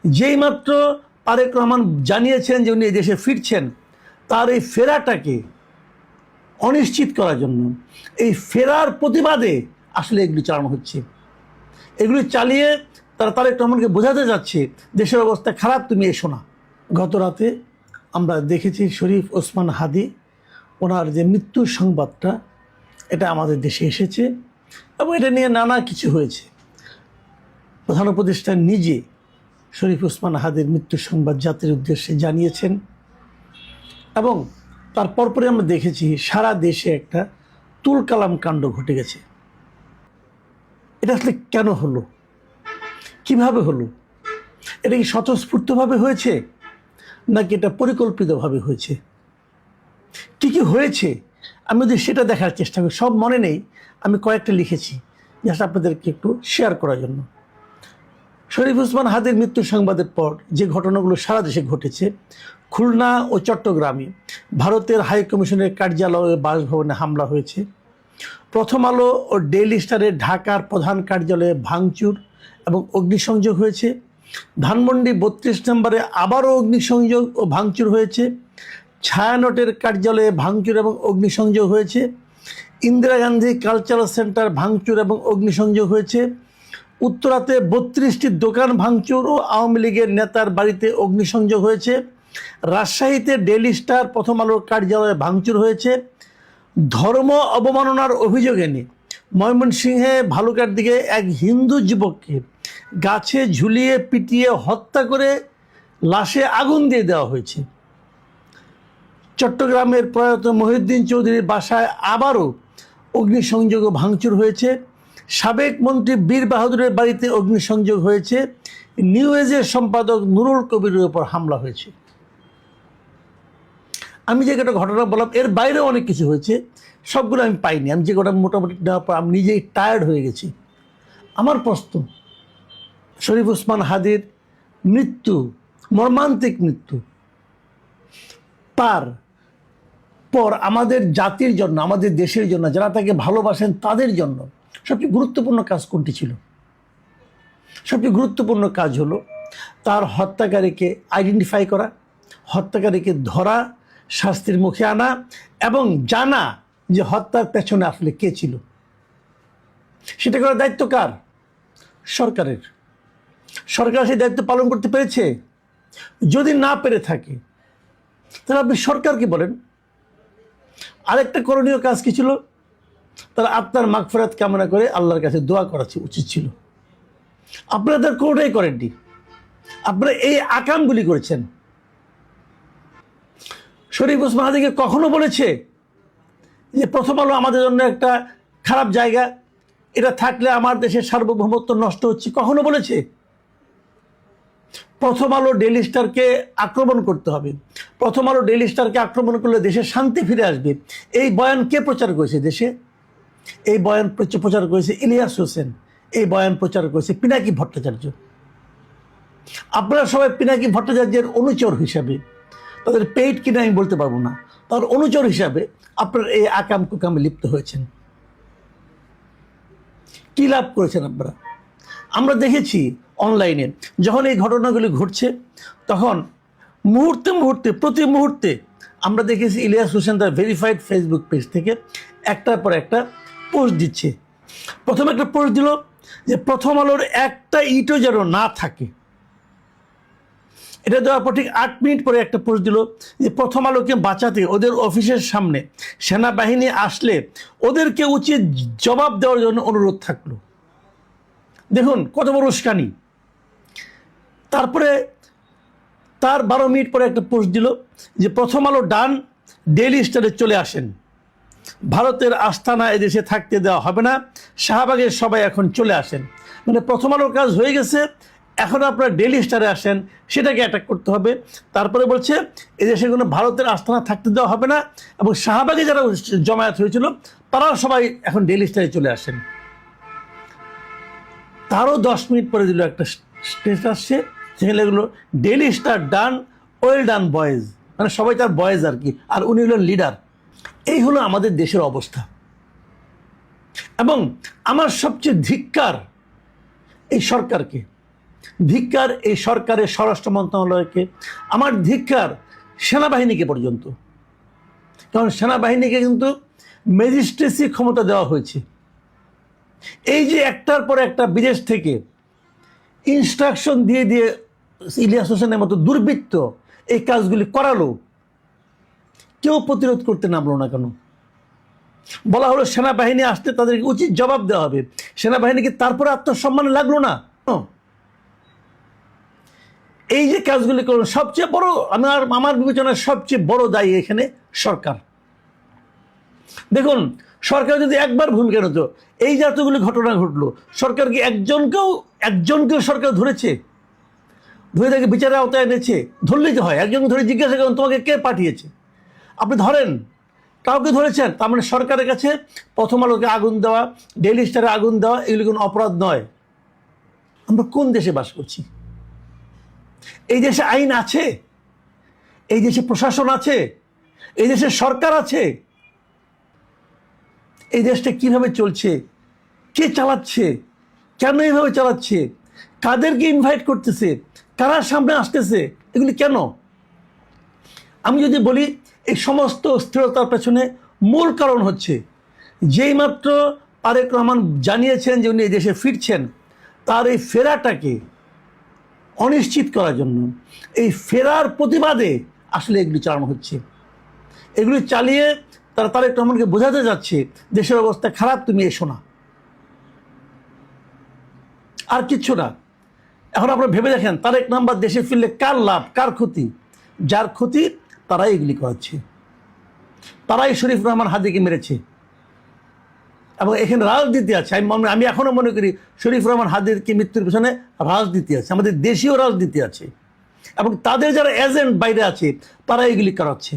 যেই মাত্র তারেক রহমান জানিয়েছেন যে উনি এই দেশে ফিরছেন, তার এই ফেরাটাকে অনিশ্চিত করার জন্য, এই ফেরার প্রতিবাদে আসলে এগুলি চালানো হচ্ছে। এগুলি চালিয়ে তারা তারেক রহমানকে বোঝাতে যাচ্ছে দেশের অবস্থা খারাপ, তুমি এসো না। গত রাতে আমরা দেখেছি শরীফ ওসমান হাদি, ওনার যে মৃত্যুর সংবাদটা, এটা আমাদের দেশে এসেছে এবং এটা নিয়ে নানা কিছু হয়েছে। প্রধান উপদেষ্টা নিজে শরীফ ওসমান হাদির মৃত্যুর সংবাদ জাতির উদ্দেশ্যে জানিয়েছেন এবং তার পরপরে আমরা দেখেছি সারা দেশে একটা তুলকালাম কাণ্ড ঘটে গেছে। এটা আসলে কেন হলো, কিভাবে হলো? এটা কি স্বতঃস্ফূর্তভাবে হয়েছে নাকি এটা পরিকল্পিতভাবে হয়েছে? কি কি হয়েছে আমি যদি সেটা দেখার চেষ্টা করি, সব মনে নেই, আমি কয়েকটা লিখেছি জাস্ট আপনাদেরকে একটু শেয়ার করার জন্য। শরীফ ওসমান হাদির মৃত্যুর সংবাদের পর যে ঘটনাগুলো সারা দেশে ঘটেছে, খুলনা ও চট্টগ্রামে ভারতের হাই কমিশনের কার্যালয়ে বাসভবনে হামলা হয়েছে। প্রথম আলো ও ডেইলি স্টারের ঢাকার প্রধান কার্যালয়ে ভাঙচুর এবং অগ্নিসংযোগ হয়েছে। ধানমন্ডি ৩২ নম্বরে আবারও অগ্নিসংযোগ ও ভাঙচুর হয়েছে। ছায়ানটের কার্যালয়ে ভাঙচুর এবং অগ্নিসংযোগ হয়েছে। ইন্দিরা গান্ধী কালচারাল সেন্টার ভাঙচুর এবং অগ্নিসংযোগ হয়েছে। উত্তরাতে ৩২টি দোকান ভাঙচুর ও আওয়ামী লীগের নেতার বাড়িতে অগ্নিসংযোগ হয়েছে। রাজশাহীতে ডেইলি স্টার প্রথম আলোর কার্যালয়ে ভাঙচুর হয়েছে। ধর্ম অবমাননার অভিযোগে নিয়ে ময়মনসিংহে ভালুকার দিকে এক হিন্দু যুবককে গাছে ঝুলিয়ে পিটিয়ে হত্যা করে লাশে আগুন দিয়ে দেওয়া হয়েছে। চট্টগ্রামের প্রয়াত মহিউদ্দিন চৌধুরীর বাসায় আবারও অগ্নিসংযোগ ও ভাঙচুর হয়েছে। সাবেক মন্ত্রী বীর বাহাদুরের বাড়িতে অগ্নিসংযোগ হয়েছে। নিউ এজের সম্পাদক নুরুল কবিরের উপর হামলা হয়েছে। আমি যে একটা ঘটনা বললাম, এর বাইরেও অনেক কিছু হয়েছে, সবগুলো আমি পাইনি। আমি যে কটা মোটামুটি নেওয়ার পর আমি নিজেই টায়ার্ড হয়ে গেছি। আমার প্রশ্ন, শরীফ ওসমান হাদির মৃত্যু, মর্মান্তিক মৃত্যু, তার পর আমাদের জাতির জন্য, আমাদের দেশের জন্য, যারা তাকে ভালোবাসেন তাদের জন্য সবচেয়ে গুরুত্বপূর্ণ কাজ কোনটি ছিল? সবচেয়ে গুরুত্বপূর্ণ কাজ হলো তার হত্যাকারীকে আইডেন্টিফাই করা, হত্যাকারীকে ধরা, শাস্তির মুখে আনা এবং জানা যে হত্যার পেছনে আসলে কে ছিল। সেটা করার দায়িত্ব কার? সরকারের। সরকার সেই দায়িত্ব পালন করতে পেরেছে? যদি না পেরে থাকে তাহলে আপনি সরকারকে বলেন। আরেকটা করণীয় কাজ কি ছিল? তারা আত্মার মাগফিরাত কামনা করে আল্লাহর কাছে দোয়া করা উচিত ছিল। আপনারা তার কোনোটাই করেননি। আপনারা এই আকামগুলি করেছেন। শরীফ ওসমান হাদিকে কখনো বলেছে যে প্রথম আলো আমাদের জন্য একটা খারাপ জায়গা, এটা থাকলে আমার দেশের সার্বভৌমত্ব নষ্ট হচ্ছে? কখনো বলেছে? প্রথম আলো ডেইলি স্টারকে আক্রমণ করতে হবে, প্রথম আলো ডেইলি স্টারকে আক্রমণ করলে দেশে শান্তি ফিরে আসবে, এই বয়ান কে প্রচার করেছে দেশে? এই বয়ান প্রচার করেছে ইলিয়াস হোসেন, এই বয়ান প্রচার করেছে পিনাকি ভট্টাচার্য। আপনারা সবাই পিনাকি ভট্টাচার্যের অনুচর হিসাবে, তাদের পেইড কিনা আমি বলতে পারবো না, তার অনুচর হিসাবে আপনারা এই আকাম কুকামে লিপ্ত হয়েছেন। কি লাভ করেছেন আপনারা? আমরা দেখেছি অনলাইনে যখন এই ঘটনাগুলি ঘটছে তখন মুহূর্তে মুহূর্তে, প্রতি মুহূর্তে আমরা দেখেছি ইলিয়াস হোসেন তার ভেরিফাইড ফেসবুক পেজ থেকে একটার পর একটা পোস্ট দিচ্ছে। প্রথমে একটা পোস্ট দিল যে প্রথম আলোর একটা ইটও যেন না থাকে। এটা দেওয়ার পর ঠিক 8 মিনিট পরে একটা পোস্ট দিল যে প্রথম আলোকে বাঁচাতে ওদের অফিসের সামনে সেনাবাহিনী আসলে ওদেরকে উচিত জবাব দেওয়ার জন্য অনুরোধ থাকলো। দেখুন কত বড় উস্কানি। তারপরে তার 12 মিনিট পরে একটা পোস্ট দিল যে প্রথম আলো ডান, ডেইলি স্টারে চলে আসেন, ভারতের আস্তানা এদেশে থাকতে দেওয়া হবে না, শাহবাগের সবাই এখন চলে আসেন। মানে প্রথম আলোর কাজ হয়ে গেছে, এখন আপনারা ডেইলি স্টারে আসেন, সেটাকে অ্যাটাক করতে হবে। তারপরে বলছে এদেশে কোনো ভারতের আস্তানা থাকতে দেওয়া হবে না এবং শাহবাগে যারা জমায়েত হয়েছিল তারাও সবাই এখন ডেইলি স্টারে চলে আসেন। তারও 10 মিনিট পরে দিল একটা স্টেটাস, সেখানে এগুলো ডেইলি স্টার ডান, ওয়েল ডান বয়েজ, মানে সবাই তার বয়েজ আর কি, আর উনি হলেন লিডার। এই হলো আমাদের দেশের অবস্থা। এবং আমার সবচেয়ে ধিক্কার এই সরকারকে, ধিক্কার এই সরকারের স্বরাষ্ট্র মন্ত্রণালয়কে, আমার ধিক্কার সেনাবাহিনীকে পর্যন্ত। কারণ সেনাবাহিনীকে কিন্তু ম্যাজিস্ট্রেসি ক্ষমতা দেওয়া হয়েছে। এই যে একটার পর একটা বিদেশ থেকে ইনস্ট্রাকশন দিয়ে দিয়ে ইলিয়াস হোসেনের মতো দুর্বৃত্ত এই কাজগুলি করালো, কেউ প্রতিরোধ করতে নামলো না কেন? বলা হলো সেনাবাহিনী আসতে তাদেরকে উচিত জবাব দেওয়া হবে। সেনাবাহিনীকে তারপরে আত্মসম্মানে লাগলো না। এই যে কাজগুলি করলো, সবচেয়ে বড় আমার বিবেচনায় সবচেয়ে বড় দায়ী এখানে সরকার। দেখুন, সরকার যদি একবার ভূমিকা নিত, এই যে এতগুলি ঘটনা ঘটলো, সরকার কি একজনকেও সরকার ধরেছে? ধরে তাকে বিচারের আওতায় এনেছে? ধরলেই তো হয়, একজনকে ধরে জিজ্ঞাসা করুন তোমাকে কে পাঠিয়েছে। আপনি ধরেন, কাউকে ধরেছেন, তার মানে সরকারের কাছে প্রথম আলোকে আগুন দেওয়া, ডেইলি স্টারে আগুন দেওয়া এগুলি কোনো অপরাধ নয়। আমরা কোন দেশে বাস করছি? এই দেশে আইন আছে? এই দেশে প্রশাসন আছে? এই দেশে সরকার আছে? এই দেশটা কিভাবে চলছে? কে চালাচ্ছে? কেন এইভাবে চালাচ্ছে? কাদেরকে ইনভাইট করতেছে? কারা সামনে আসতেছে? এগুলি কেন? আমি যদি বলি, এই সমস্ত স্থিরতার পেছনে মূল কারণ হচ্ছে, যেই মাত্র তারেক রহমান জানিয়েছেন যে উনি এই দেশে ফিরছেন, তার এই ফেরাটাকে অনিশ্চিত করার জন্য, এই ফেরার প্রতিবাদে আসলে এগুলি চালানো হচ্ছে। এগুলি চালিয়ে তারা তারেক রহমানকে বোঝাতে যাচ্ছে দেশের অবস্থা খারাপ, তুমি এসো না। আর কিচ্ছু না। এখন আপনারা ভেবে দেখেন, তারেক রহমান দেশে ফিরলে কার লাভ, কার ক্ষতি? যার ক্ষতি তারাই এগুলি করাচ্ছে। তারাই শরীফ রহমান হাদিকে মেরেছে এবং এখানে রাজনীতি আছে। আমি এখনো মনে করি শরীফ রহমান হাদির কি মৃত্যুর পেছনে রাজনীতি আছে, আমাদের দেশীয় রাজনীতি আছে, এবং তাদের যারা এজেন্ট বাইরে আছে তারা এগুলি করাচ্ছে।